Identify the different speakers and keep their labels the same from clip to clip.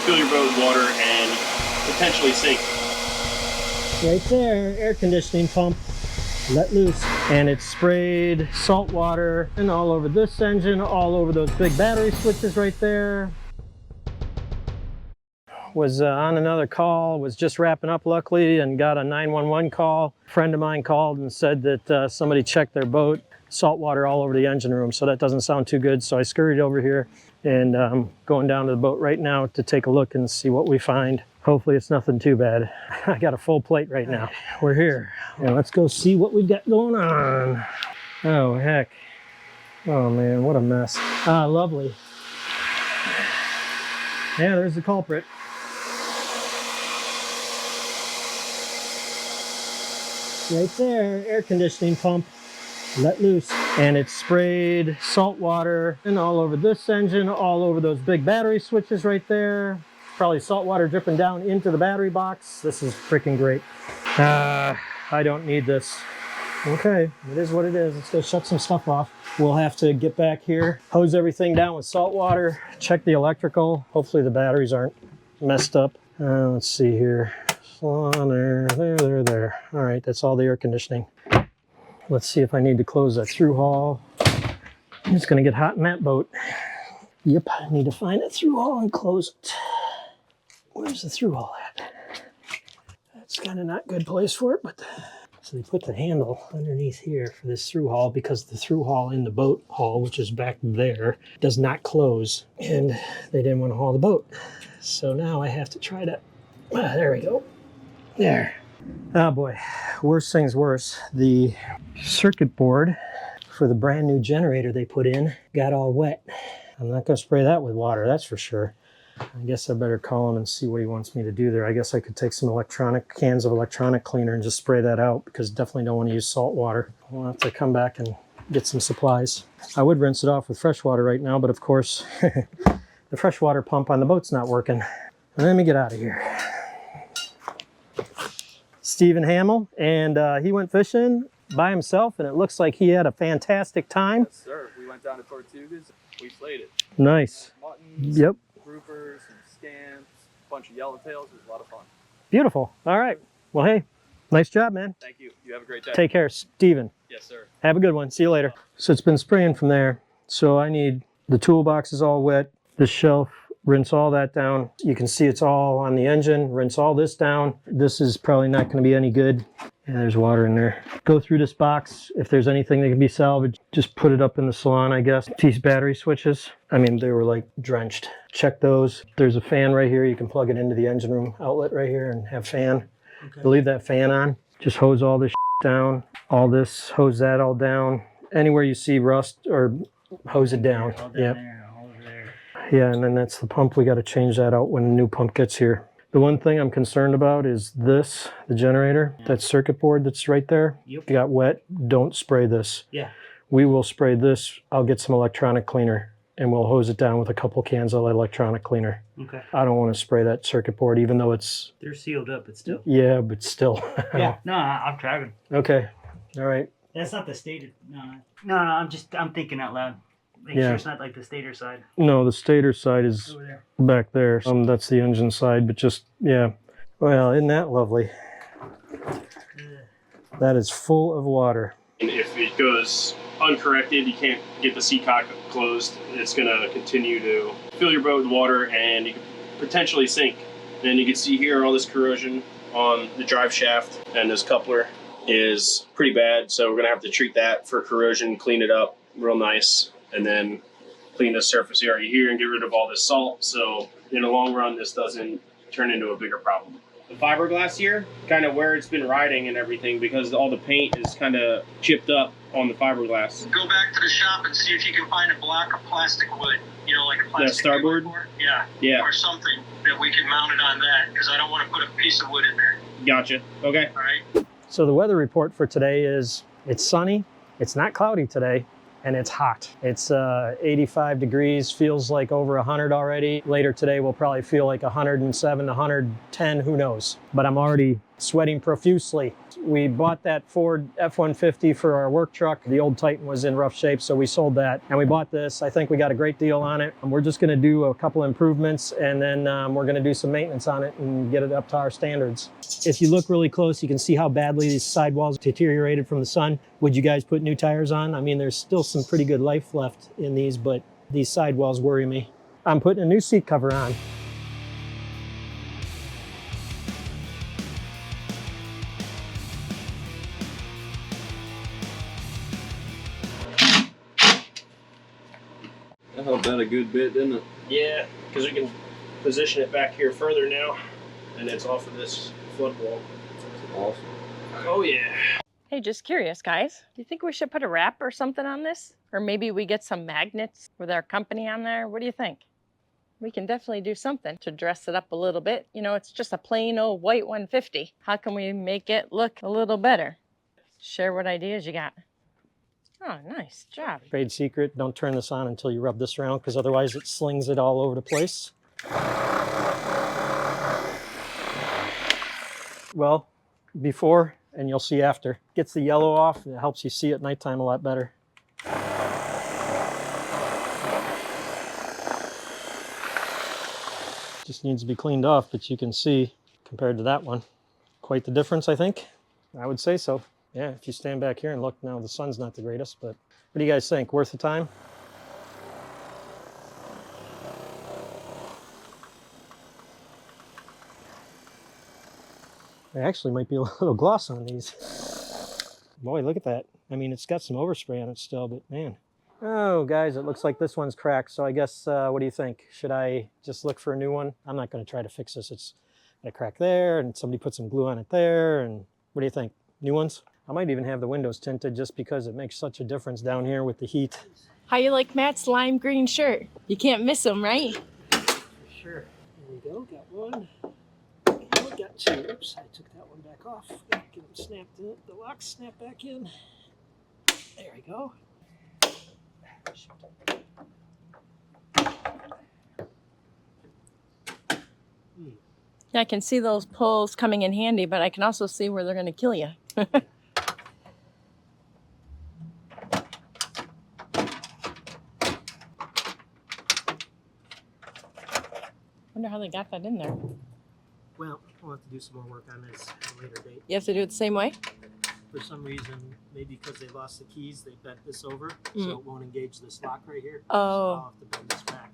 Speaker 1: fill your boat with water and potentially sink.
Speaker 2: Right there, air conditioning pump let loose, and it sprayed salt water and all over this engine, all over those big battery switches right there. Was on another call, was just wrapping up luckily, and got a 911 call. A friend of mine called and said that somebody checked their boat, salt water all over the engine room, so that doesn't sound too good. So I scurried over here and going down to the boat right now to take a look and see what we find. Hopefully it's nothing too bad. I got a full plate right now. We're here. And let's go see what we got going on. Oh, heck. Oh man, what a mess. Ah, lovely. Yeah, there's the culprit. Right there, air conditioning pump let loose, and it sprayed salt water and all over this engine, all over those big battery switches right there. Probably salt water dripping down into the battery box. This is freaking great. I don't need this. Okay, it is what it is. Let's go shut some stuff off. We'll have to get back here, hose everything down with salt water, check the electrical. Hopefully the batteries aren't messed up. Let's see here. There. All right, that's all the air conditioning. Let's see if I need to close that through hull. It's gonna get hot in that boat. Yep, I need to find a through hull and close it. Where's the through hull at? That's kind of not a good place for it, but so they put the handle underneath here for this through hull because the through hull in the boat hull, which is back there, does not close, and they didn't want to haul the boat. So now I have to try to, there we go. There. Oh boy, worst thing's worse. The circuit board for the brand new generator they put in got all wet. I'm not gonna spray that with water, that's for sure. I guess I better call him and see what he wants me to do there. I guess I could take some cans of electronic cleaner and just spray that out, because definitely don't want to use salt water. I'll have to come back and get some supplies. I would rinse it off with fresh water right now, but of course the freshwater pump on the boat's not working. Let me get out of here. Stephen Hamill, and he went fishing by himself, and it looks like he had a fantastic time.
Speaker 3: Yes, sir. We went down to Tortugas. We slayed it.
Speaker 2: Nice.
Speaker 3: Muttons,
Speaker 2: yep.
Speaker 3: groupers, some scamps, a bunch of yellowtails. It was a lot of fun.
Speaker 2: Beautiful. All right. Well, hey, nice job, man.
Speaker 3: Thank you. You have a great day.
Speaker 2: Take care, Stephen.
Speaker 3: Yes, sir.
Speaker 2: Have a good one. See you later. So it's been spraying from there. So I need, the toolbox is all wet. This shelf, rinse all that down. You can see it's all on the engine. Rinse all this down. This is probably not going to be any good. Yeah, there's water in there. Go through this box. If there's anything that can be salvaged, just put it up in the salon, I guess. These battery switches, I mean, they were like drenched. Check those. There's a fan right here. You can plug it into the engine room outlet right here and have fan. Okay. Leave that fan on. Just hose all this down. All this, hose that all down. Anywhere you see rust, or hose it down. Yeah. Yeah, and then that's the pump. We got to change that out when the new pump gets here. The one thing I'm concerned about is this, the generator, that circuit board that's right there. Yep. If you got wet, don't spray this. Yeah. We will spray this. I'll get some electronic cleaner and we'll hose it down with a couple cans of electronic cleaner. Okay. I don't want to spray that circuit board, even though it's...
Speaker 4: They're sealed up, but still.
Speaker 2: Yeah, but still.
Speaker 4: Yeah, no, I'm driving.
Speaker 2: Okay, all right.
Speaker 4: That's not the stator. No, I'm thinking out loud. Make sure it's not like the stator side.
Speaker 2: No, the stator side is over there. Back there. That's the engine side, but just, yeah. Well, isn't that lovely? That is full of water.
Speaker 1: And if it goes uncorrected, you can't get the seacock closed, it's going to continue to fill your boat with water and you could potentially sink. And you can see here all this corrosion on the drive shaft, and this coupler is pretty bad, so we're going to have to treat that for corrosion, clean it up real nice, and then clean the surface area here and get rid of all this salt, so in the long run this doesn't turn into a bigger problem. The fiberglass here, kind of where it's been riding and everything, because all the paint is kind of chipped up on the fiberglass.
Speaker 5: Go back to the shop and see if you can find a block of plastic wood, you know, like a plastic
Speaker 1: starboard?
Speaker 5: Yeah, or something that we can mount it on that, because I don't want to put a piece of wood in there.
Speaker 1: Gotcha. Okay.
Speaker 5: All right.
Speaker 2: So the weather report for today is it's sunny, it's not cloudy today, and it's hot. It's 85 degrees, feels like over 100 already. Later today we'll probably feel like 107, 110, who knows. But I'm already sweating profusely. We bought that Ford F-150 for our work truck. The old Titan was in rough shape, so we sold that. And we bought this. I think we got a great deal on it. We're just gonna do a couple improvements, and then we're gonna do some maintenance on it and get it up to our standards. If you look really close, you can see how badly these sidewalls deteriorated from the sun. Would you guys put new tires on? I mean, there's still some pretty good life left in these, but these sidewalls worry me. I'm putting a new seat cover on.
Speaker 3: That helped out a good bit, didn't it?
Speaker 1: Yeah, because we can position it back here further now, and it's off of this flood wall.
Speaker 3: Awesome.
Speaker 1: Oh yeah.
Speaker 6: Hey, just curious, guys. Do you think we should put a wrap or something on this? Or maybe we get some magnets with our company on there? What do you think? We can definitely do something to dress it up a little bit. You know, it's just a plain old white 150. How can we make it look a little better? Share what ideas you got. Oh, nice job.
Speaker 2: Trade secret, don't turn this on until you rub this around, because otherwise it slings it all over the place. Well, before, and you'll see after. Gets the yellow off, and it helps you see at nighttime a lot better. Just needs to be cleaned off, but you can see, compared to that one, quite the difference, I think. I would say so. Yeah, if you stand back here and look, now the sun's not the greatest, but what do you guys think? Worth the time? There actually might be a little gloss on these. Boy, look at that. I mean, it's got some overspray on it still, but man. Oh, guys, it looks like this one's cracked. So I guess, what do you think? Should I just look for a new one? I'm not going to try to fix this. It's got a crack there, and somebody put some glue on it there. And what do you think? New ones? I might even have the windows tinted just because it makes such a difference down here with the heat.
Speaker 6: How you like Matt's lime green shirt? You can't miss him, right?
Speaker 2: For sure. There we go. Got one. Oh, got two. Oops, I took that one back off. Get them snapped in. The locks snap back in. There we go.
Speaker 6: Yeah, I can see those poles coming in handy, but I can also see where they're going to kill you. Wonder how they got that in there.
Speaker 2: Well, we'll have to do some more work on this at a later date.
Speaker 6: You have to do it the same way?
Speaker 2: For some reason, maybe because they lost the keys, they bent this over, so it won't engage this lock right here.
Speaker 6: Oh.
Speaker 2: So I'll have to bend this back.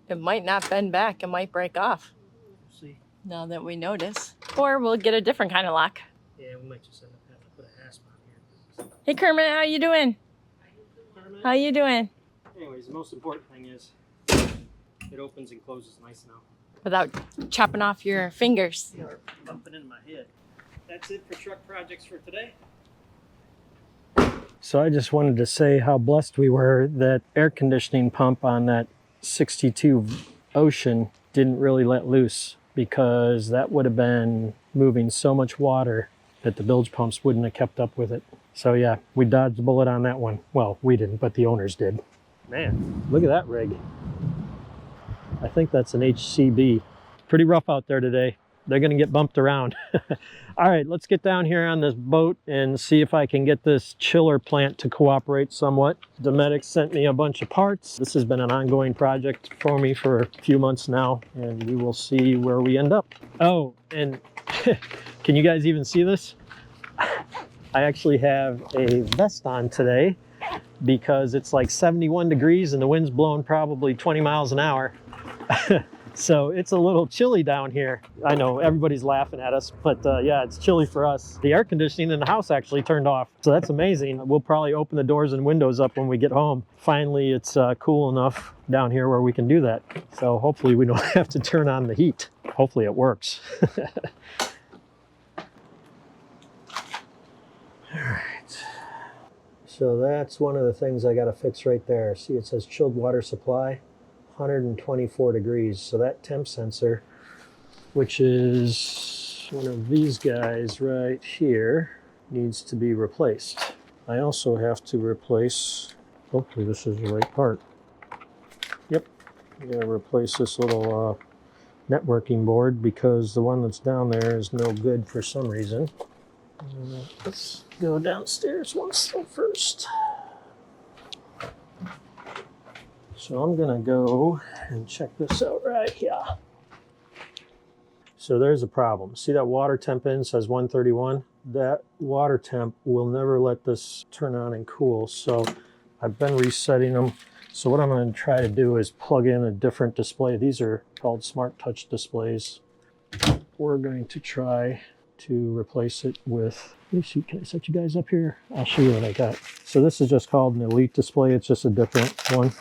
Speaker 6: It might not bend back. It might break off.
Speaker 2: We'll see.
Speaker 6: Now that we notice. Or we'll get a different kind of lock.
Speaker 2: Yeah, we might just end up having to put a hasp on here.
Speaker 6: Hey, Kermit, how you doing?
Speaker 2: Kermit?
Speaker 6: How you doing?
Speaker 2: Anyways, the most important thing is it opens and closes nice now.
Speaker 6: Without chopping off your fingers.
Speaker 2: Or bumping in my head. That's it for truck projects for today. So I just wanted to say how blessed we were that air conditioning pump on that 62 Ocean didn't really let loose, because that would have been moving so much water that the bilge pumps wouldn't have kept up with it. So yeah, we dodged the bullet on that one. Well, we didn't, but the owners did. Man, look at that rig. I think that's an HCB. Pretty rough out there today. They're gonna get bumped around. All right, let's get down here on this boat and see if I can get this chiller plant to cooperate somewhat. Dometic sent me a bunch of parts. This has been an ongoing project for me for a few months now, and we will see where we end up. Oh, and can you guys even see this? I actually have a vest on today because it's like 71 degrees and the wind's blowing probably 20 miles an hour. So it's a little chilly down here. I know everybody's laughing at us, but yeah, it's chilly for us. The air conditioning in the house actually turned off, so that's amazing. We'll probably open the doors and windows up when we get home. Finally, it's cool enough down here where we can do that. So hopefully we don't have to turn on the heat. Hopefully it works. All right. So that's one of the things I got to fix right there. See, it says chilled water supply. 124 degrees, so that temp sensor, which is one of these guys right here, needs to be replaced. I also have to replace, hopefully this is the right part. Yep, I'm gonna replace this little networking board because the one that's down there is no good for some reason. Let's go downstairs first. So I'm gonna go and check this out right here. So there's a problem. See that water temp in says 131? That water temp will never let this turn on and cool. So I've been resetting them. So what I'm going to try to do is plug in a different display. These are called Smart Touch displays. We're going to try to replace it with, let me see, can I set you guys up here? I'll show you what I got. So this is just called an Elite display. It's just a different one.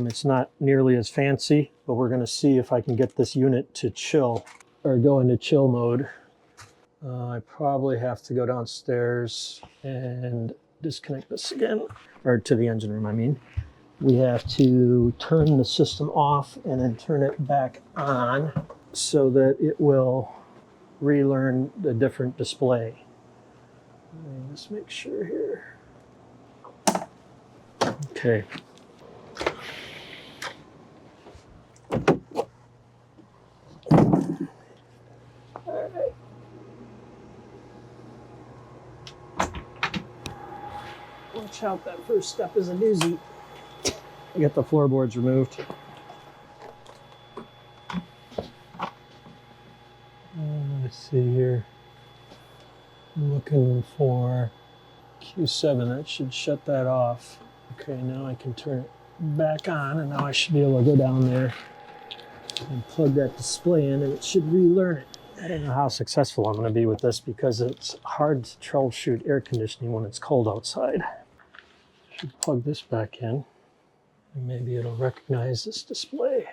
Speaker 2: It's not nearly as fancy, but we're going to see if I can get this unit to chill or go into chill mode. I probably have to go downstairs and disconnect this again, or to the engine room, I mean. We have to turn the system off and then turn it back on so that it will relearn the different display. Let me just make sure here. Okay. All right. Watch out, that first step is a doozy. I get the floorboards removed. Let's see here. I'm looking for Q7. That should shut that off. Okay, now I can turn it back on, and now I should be able to go down there and plug that display in, and it should relearn it. I don't know how successful I'm going to be with this because it's hard to troubleshoot air conditioning when it's cold outside. I should plug this back in, and maybe it'll recognize this display.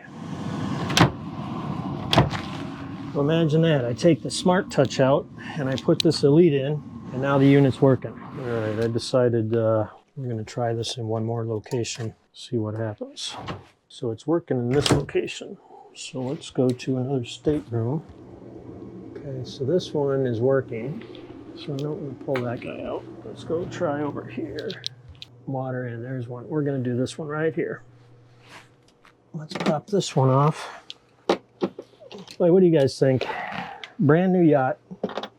Speaker 2: Well, imagine that. I take the Smart Touch out, and I put this Elite in, and now the unit's working. All right, I decided we're going to try this in one more location, see what happens. So it's working in this location. So let's go to another stateroom. Okay, so this one is working. So I don't want to pull that guy out. Let's go try over here. Water in, there's one. We're going to do this one right here. Let's pop this one off. Wait, what do you guys think? Brand new yacht.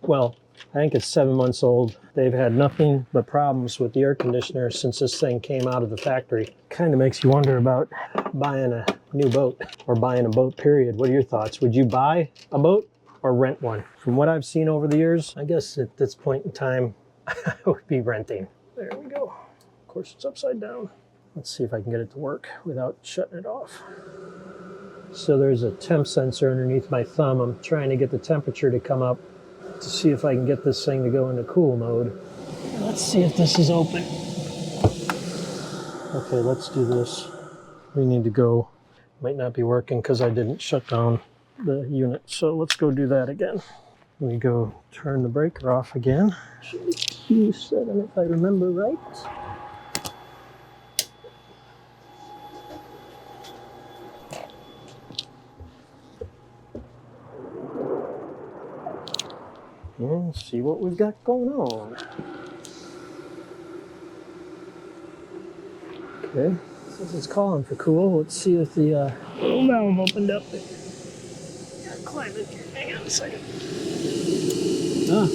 Speaker 2: Well, I think it's 7 months old. They've had nothing but problems with the air conditioner since this thing came out of the factory. Kind of makes you wonder about buying a new boat or buying a boat, period. What are your thoughts? Would you buy a boat or rent one? From what I've seen over the years, I guess at this point in time, I would be renting. There we go. Of course, it's upside down. Let's see if I can get it to work without shutting it off. So there's a temp sensor underneath my thumb. I'm trying to get the temperature to come up to see if I can get this thing to go into cool mode. Let's see if this is open. Okay, let's do this. We need to go. Might not be working because I didn't shut down the unit. So let's go do that again. We go turn the breaker off again. Should be Q7 if I remember right. And see what we've got going on. Okay, since it's calling for cool, let's see if the little valve opened up. Yeah, climb in here. Hang on a second. Ah,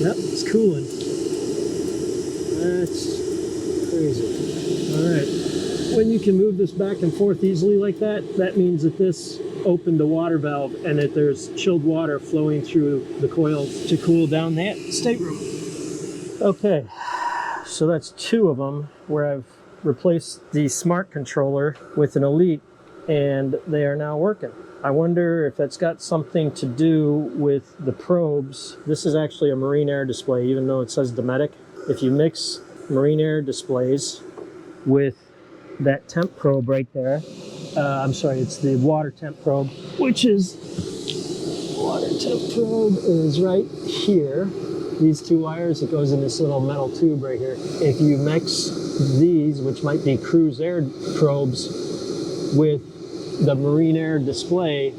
Speaker 2: yep, it's cooling. That's crazy. All right, when you can move this back and forth easily like that, that means that this opened the water valve and that there's chilled water flowing through the coils to cool down that stateroom. Okay, so that's 2 of them where I've replaced the Smart controller with an Elite and they are now working. I wonder if that's got something to do with the probes. This is actually a marine air display, even though it says Dometic. If you mix marine air displays with that temp probe right there, I'm sorry, it's the water temp probe, which is, water temp probe is right here. These 2 wires, it goes in this little metal tube right here. If you mix these, which might be cruise air probes, with the marine air display,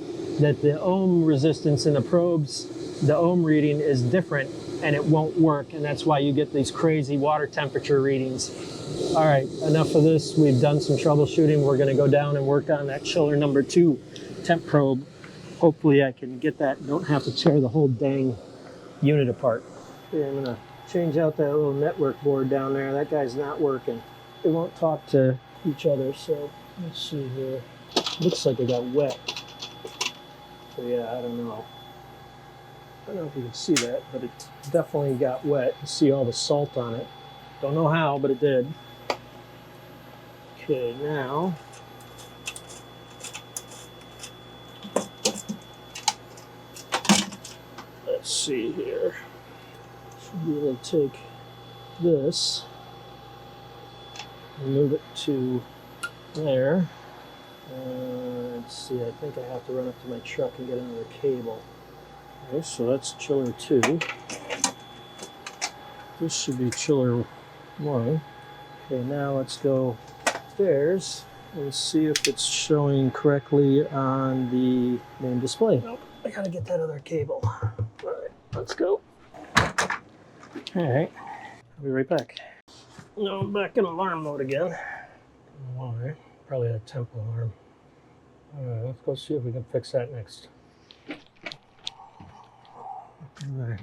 Speaker 2: that the ohm resistance in the probes, the ohm reading is different and it won't work. And that's why you get these crazy water temperature readings. All right, enough of this. We've done some troubleshooting. We're going to go down and work on that chiller number 2 temp probe hopefully I can get that and don't have to tear the whole dang unit apart. Okay, I'm gonna change out that little network board down there. That guy's not working. They won't talk to each other, so let's see here. Looks like it got wet. So yeah, I don't know. I don't know if you can see that, but it definitely got wet. You see all the salt on it. Don't know how, but it did. Okay, now let's see here. Should be able to take this and move it to there. Let's see, I think I have to run up to my truck and get another cable. Okay, so that's chiller 2. This should be chiller 1. Okay, now let's go upstairs and see if it's showing correctly on the main display. Nope, I gotta get that other cable. All right, let's go. All right, I'll be right back. No, I'm back in alarm mode again. Why? Probably a temp alarm. All right, let's go see if we can fix that next. All right,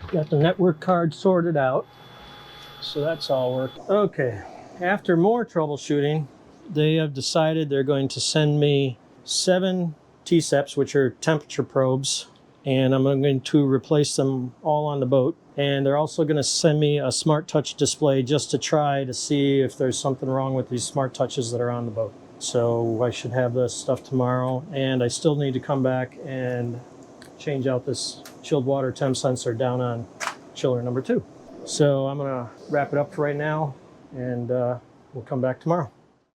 Speaker 2: got the network card sorted out, so that's all worked. Okay, after more troubleshooting, they have decided they're going to send me 7 T-ceps, which are temperature probes, and I'm going to replace them all on the boat. And they're also going to send me a smart touch display just to try to see if there's something wrong with these smart touches that are on the boat. So I should have this stuff tomorrow, and I still need to come back and change out this chilled water temp sensor down on chiller number 2. So I'm going to wrap it up for right now, and we'll come back tomorrow.